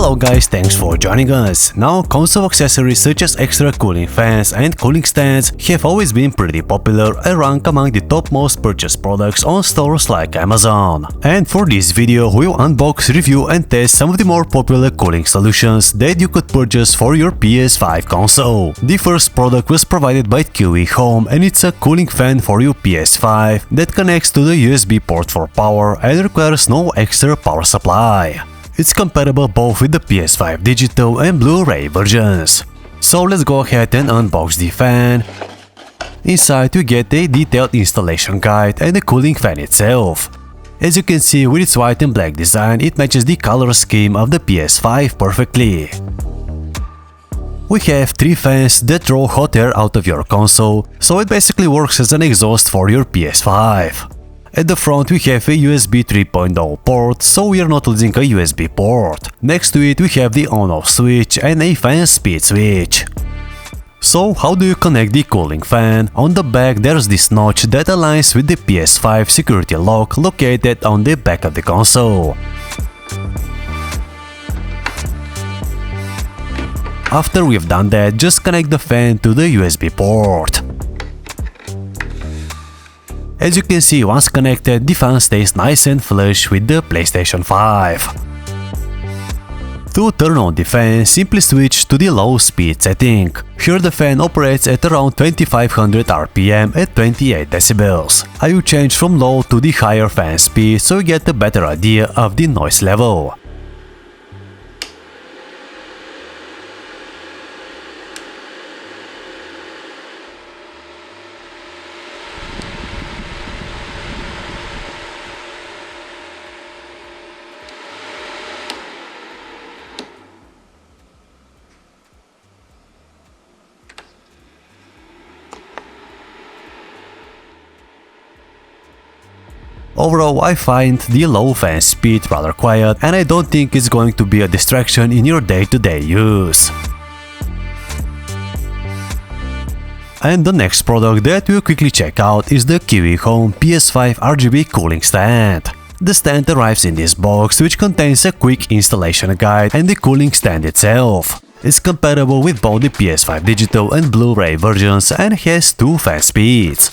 Hello guys, thanks for joining us. Now, console accessories such as extra cooling fans and cooling stands have always been pretty popular and rank among the topmost purchased products on stores like Amazon. And for this video, we'll unbox, review and test some of the more popular cooling solutions that you could purchase for your PS5 console. The first product was provided by KIWIHOME and it's a cooling fan for your PS5 that connects to the USB port for power and requires no extra power supply. It's compatible both with the PS5 digital and Blu-ray versions. So let's go ahead and unbox the fan. Inside we get a detailed installation guide and the cooling fan itself. As you can see, with its white and black design, it matches the color scheme of the PS5 perfectly. We have 3 fans that draw hot air out of your console, so it basically works as an exhaust for your PS5. At the front we have a USB 3.0 port, so we are not losing a USB port. Next to it we have the on-off switch and a fan speed switch. So how do you connect the cooling fan? On the back there's this notch that aligns with the PS5 security lock located on the back of the console. After we've done that, just connect the fan to the USB port. As you can see, once connected, the fan stays nice and flush with the PlayStation 5. To turn on the fan, simply switch to the low speed setting. Here the fan operates at around 2500 RPM at 28 decibels. I will change from low to the higher fan speed so you get a better idea of the noise level. Overall, I find the low fan speed rather quiet and I don't think it's going to be a distraction in your day-to-day use. And the next product that we'll quickly check out is the KIWIHOME PS5 RGB cooling stand. The stand arrives in this box, which contains a quick installation guide and the cooling stand itself. It's compatible with both the PS5 digital and Blu-ray versions and has 2 fan speeds.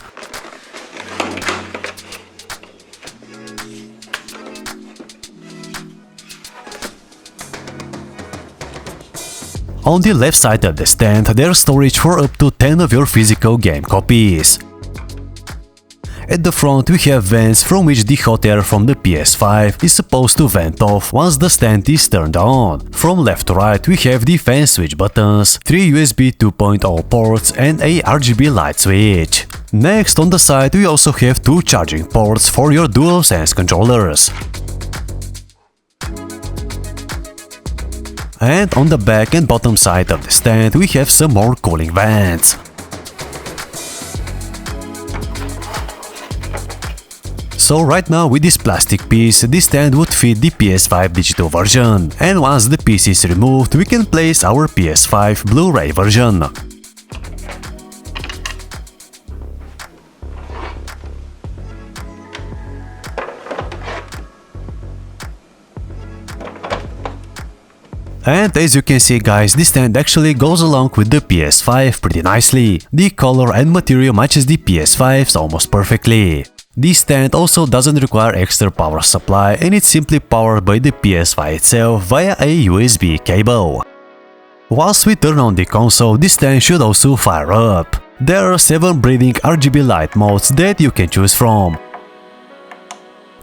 On the left side of the stand, there's storage for up to 10 of your physical game copies. At the front we have vents from which the hot air from the PS5 is supposed to vent off once the stand is turned on. From left to right we have the fan switch buttons, 3 USB 2.0 ports and a RGB light switch. Next, on the side we also have 2 charging ports for your DualSense controllers. And on the back and bottom side of the stand we have some more cooling vents. So right now with this plastic piece, this stand would fit the PS5 digital version, and once the piece is removed we can place our PS5 Blu-ray version. And as you can see guys, this stand actually goes along with the PS5 pretty nicely. The color and material matches the PS5's almost perfectly. This stand also doesn't require extra power supply and it's simply powered by the PS5 itself via a USB cable. Whilst we turn on the console, this stand should also fire up. There are 7 breathing RGB light modes that you can choose from.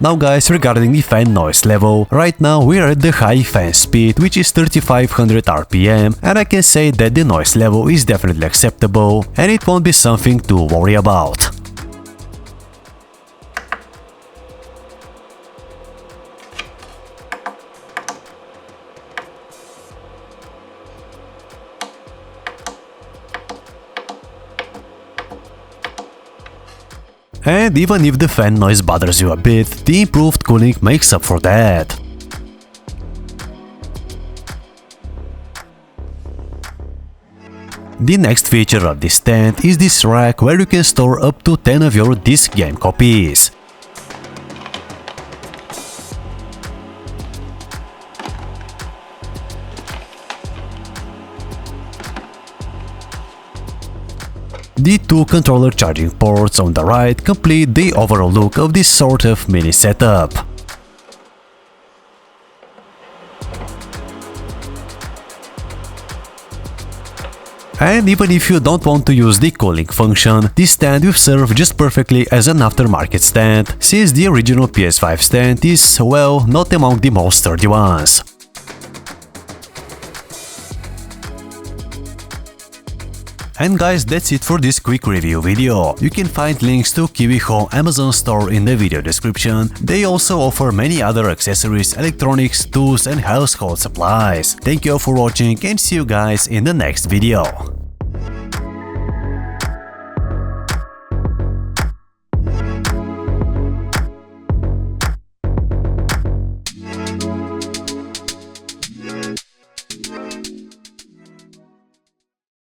Now guys, regarding the fan noise level, right now we are at the high fan speed, which is 3500 RPM, and I can say that the noise level is definitely acceptable and it won't be something to worry about. And even if the fan noise bothers you a bit, the improved cooling makes up for that. The next feature of this stand is this rack where you can store up to 10 of your disc game copies. The two controller charging ports on the right complete the overall look of this sort of mini setup. And even if you don't want to use the cooling function, this stand will serve just perfectly as an aftermarket stand, since the original PS5 stand is, well, not among the most sturdy ones. And guys, that's it for this quick review video. You can find links to KIWIHOME Amazon store in the video description. They also offer many other accessories, electronics, tools and household supplies. Thank you all for watching and see you guys in the next video.